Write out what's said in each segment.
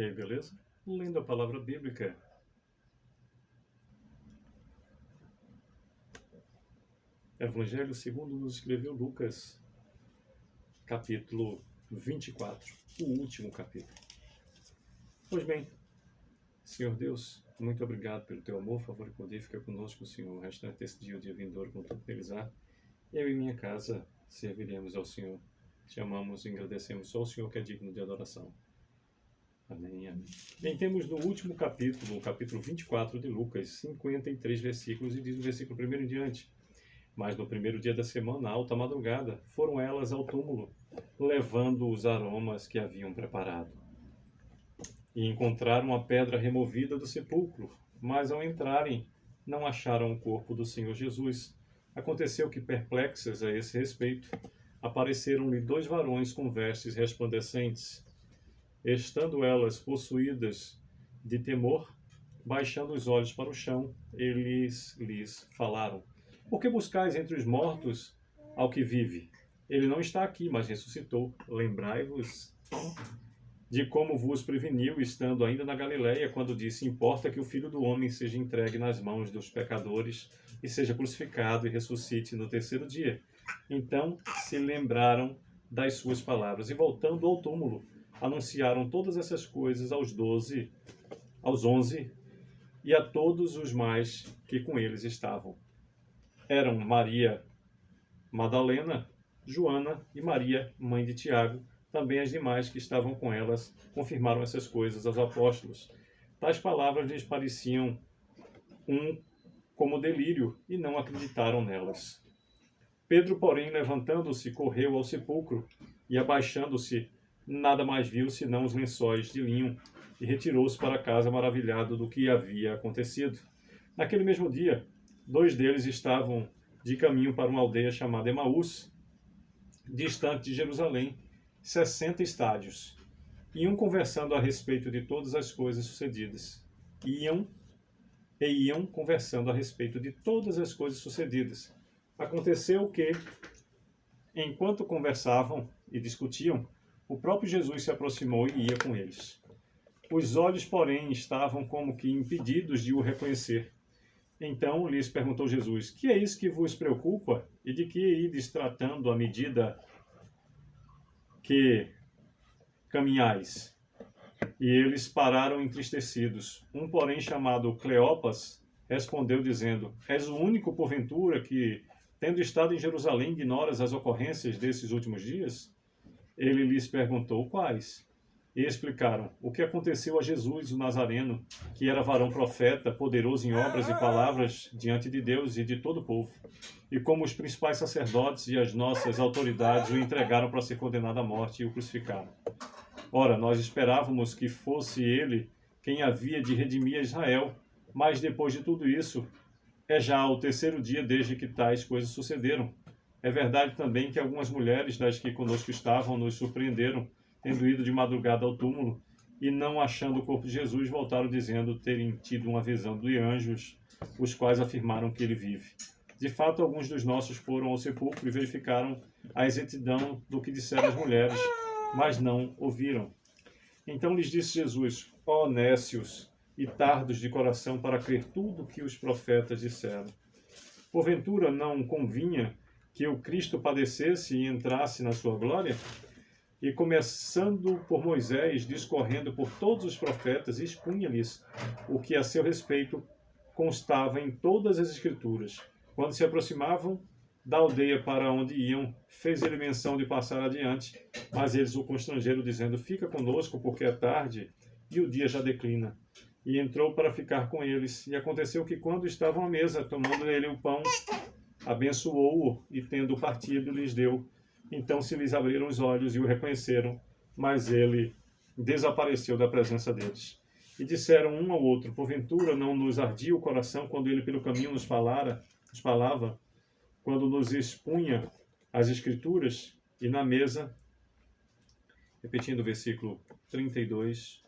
E aí, beleza? Lendo a palavra bíblica. Evangelho segundo nos escreveu Lucas, capítulo 24, o último capítulo. Pois bem, Senhor Deus, muito obrigado pelo teu amor, favor e poder. Fica conosco, Senhor, o restante desse dia, o dia vindouro, com tudo que neles há. Eu e minha casa serviremos ao Senhor. Te amamos e agradecemos só o Senhor que é digno de adoração. Amém, amém. Bem, temos no último capítulo, o capítulo 24 de Lucas, 53 versículos, e diz o versículo 1 em diante. Mas no primeiro dia da semana, alta madrugada, foram elas ao túmulo, levando os aromas que haviam preparado. E encontraram a pedra removida do sepulcro, mas ao entrarem, não acharam o corpo do Senhor Jesus. Aconteceu que, perplexas a esse respeito, apareceram-lhe 2 varões com vestes resplandecentes. Estando elas possuídas de temor, baixando os olhos para o chão, eles lhes falaram: Por que buscais entre os mortos ao que vive? Ele não está aqui, mas ressuscitou. Lembrai-vos de como vos preveniu, estando ainda na Galileia, quando disse: Importa que o Filho do Homem seja entregue nas mãos dos pecadores e seja crucificado e ressuscite no terceiro dia. Então se lembraram das suas palavras e, voltando ao túmulo, anunciaram todas essas coisas aos 11 e a todos os mais que com eles estavam. Eram Maria Madalena, Joana e Maria, mãe de Tiago. Também as demais que estavam com elas confirmaram essas coisas aos apóstolos. Tais palavras lhes pareciam como delírio e não acreditaram nelas. Pedro, porém, levantando-se, correu ao sepulcro e, abaixando-se, nada mais viu senão os lençóis de linho, e retirou-se para casa maravilhado do que havia acontecido. Naquele mesmo dia, 2 deles estavam de caminho para uma aldeia chamada Emaús, distante de Jerusalém, 60 estádios. Iam conversando a respeito de todas as coisas sucedidas. Iam conversando a respeito de todas as coisas sucedidas. Aconteceu que, enquanto conversavam e discutiam, o próprio Jesus se aproximou e ia com eles. Os olhos, porém, estavam como que impedidos de o reconhecer. Então lhes perguntou Jesus: Que é isso que vos preocupa? E de que ides tratando à medida que caminhais? E eles pararam entristecidos. Um, porém, chamado Cleopas, respondeu dizendo: És o único, porventura, que, tendo estado em Jerusalém, ignoras as ocorrências desses últimos dias? Ele lhes perguntou: Quais? E explicaram o que aconteceu a Jesus, o Nazareno, que era varão profeta, poderoso em obras e palavras diante de Deus e de todo o povo, e como os principais sacerdotes e as nossas autoridades o entregaram para ser condenado à morte e o crucificaram. Ora, nós esperávamos que fosse ele quem havia de redimir a Israel, mas depois de tudo isso, é já o terceiro dia desde que tais coisas sucederam. É verdade também que algumas mulheres das que conosco estavam nos surpreenderam, tendo ido de madrugada ao túmulo, e não achando o corpo de Jesus, voltaram dizendo terem tido uma visão de anjos, os quais afirmaram que ele vive. De fato, alguns dos nossos foram ao sepulcro e verificaram a exatidão do que disseram as mulheres, mas não ouviram. Então lhes disse Jesus: Ó nécios e tardos de coração para crer tudo o que os profetas disseram. Porventura não convinha que o Cristo padecesse e entrasse na sua glória? E começando por Moisés, discorrendo por todos os profetas, expunha-lhes o que a seu respeito constava em todas as Escrituras. Quando se aproximavam da aldeia para onde iam, fez ele menção de passar adiante, mas eles o constrangeram, dizendo: Fica conosco, porque é tarde e o dia já declina. E entrou para ficar com eles. E aconteceu que, quando estavam à mesa, tomando ele o pão, abençoou-o e, tendo partido, lhes deu. Então se lhes abriram os olhos e o reconheceram, mas ele desapareceu da presença deles. E disseram um ao outro: Porventura não nos ardia o coração quando ele pelo caminho nos falava, quando nos expunha as Escrituras? E na mesa, repetindo o versículo 32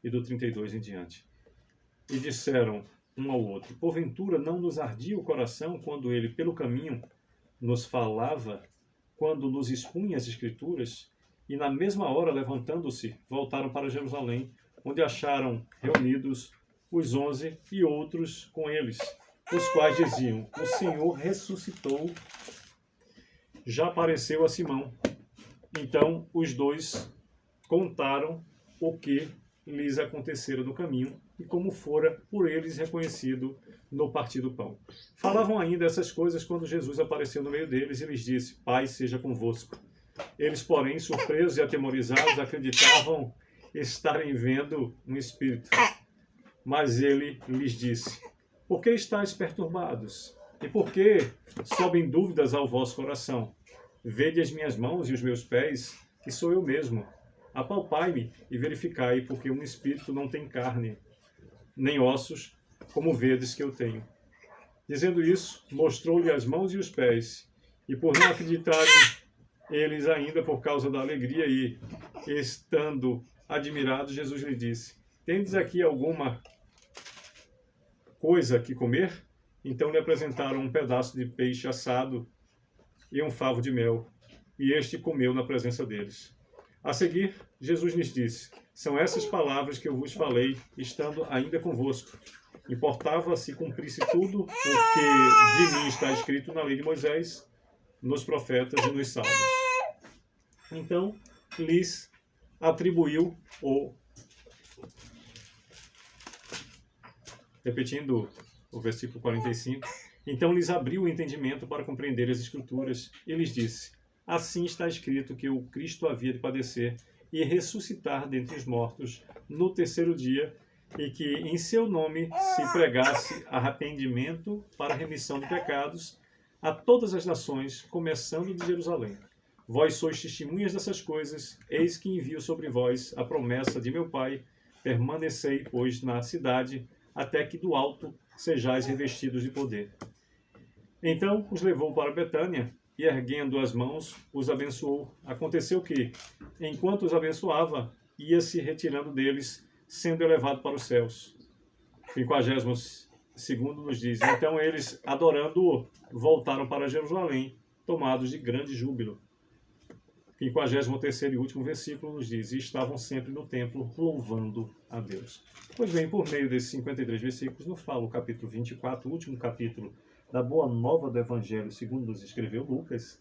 e do 32 em diante. E disseram um ao outro: Porventura não nos ardia o coração quando ele pelo caminho nos falava, quando nos expunha as Escrituras? E na mesma hora, levantando-se, voltaram para Jerusalém, onde acharam reunidos os 11 e outros com eles, os quais diziam: o Senhor ressuscitou, já apareceu a Simão. Então os dois contaram o que lhes acontecera no caminho e como fora por eles reconhecido no partir do pão. Falavam ainda essas coisas quando Jesus apareceu no meio deles e lhes disse: Paz seja convosco. Eles, porém, surpresos e atemorizados, acreditavam estarem vendo um espírito. Mas ele lhes disse: Por que estáis perturbados? E por que sobem dúvidas ao vosso coração? Vede as minhas mãos e os meus pés, que sou eu mesmo. Apalpai-me e verificai, porque um espírito não tem carne, nem ossos, como vedes que eu tenho. Dizendo isso, mostrou-lhe as mãos e os pés. E por não acreditarem eles ainda por causa da alegria e, estando admirados, Jesus lhe disse: Tendes aqui alguma coisa que comer? Então lhe apresentaram um pedaço de peixe assado e um favo de mel, e este comeu na presença deles. A seguir, Jesus lhes disse: São essas palavras que eu vos falei, estando ainda convosco. Importava se cumprisse tudo o que de mim está escrito na lei de Moisés, nos profetas e nos salmos. Então, lhes atribuiu repetindo o versículo 45, então lhes abriu o entendimento para compreender as Escrituras e lhes disse: Assim está escrito que o Cristo havia de padecer e ressuscitar dentre os mortos no terceiro dia, e que em seu nome se pregasse arrependimento para a remissão de pecados a todas as nações, começando de Jerusalém. Vós sois testemunhas dessas coisas, eis que envio sobre vós a promessa de meu Pai. Permanecei, pois, na cidade, até que do alto sejais revestidos de poder. Então os levou para Betânia, e erguendo as mãos, os abençoou. Aconteceu que, enquanto os abençoava, ia-se retirando deles, sendo elevado para os céus. 52º nos diz: Então eles, adorando-o, voltaram para Jerusalém, tomados de grande júbilo. 53º e último versículo nos diz: E estavam sempre no templo, louvando a Deus. Pois bem, por meio desses 53 versículos, nos fala o capítulo 24, o último capítulo da Boa Nova do Evangelho, segundo nos escreveu Lucas,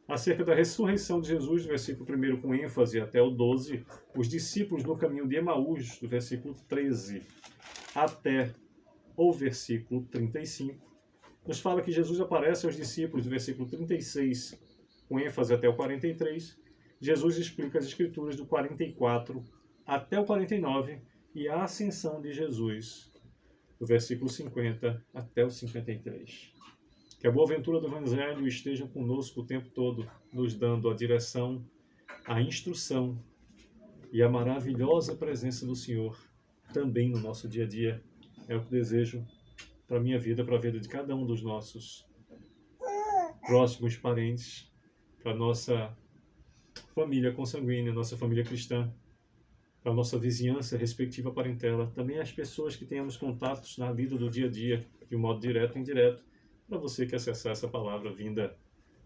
acerca da ressurreição de Jesus, do versículo 1 com ênfase até o 12, os discípulos no caminho de Emaús, do versículo 13 até o versículo 35, nos fala que Jesus aparece aos discípulos, do versículo 36 com ênfase até o 43, Jesus explica as Escrituras do 44 até o 49 e a ascensão de Jesus, do versículo 50 até o 53. Que a boa ventura do Evangelho esteja conosco o tempo todo, nos dando a direção, a instrução e a maravilhosa presença do Senhor também no nosso dia a dia. É o que desejo para a minha vida, para a vida de cada um dos nossos próximos parentes, para a nossa família consanguínea, nossa família cristã, para a nossa vizinhança, respectiva parentela, também as pessoas que tenhamos contatos na vida do dia a dia, de um modo direto e indireto, para você que acessar essa palavra vinda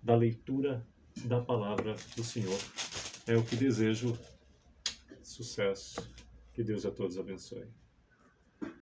da leitura da palavra do Senhor. É o que desejo. Sucesso. Que Deus a todos abençoe.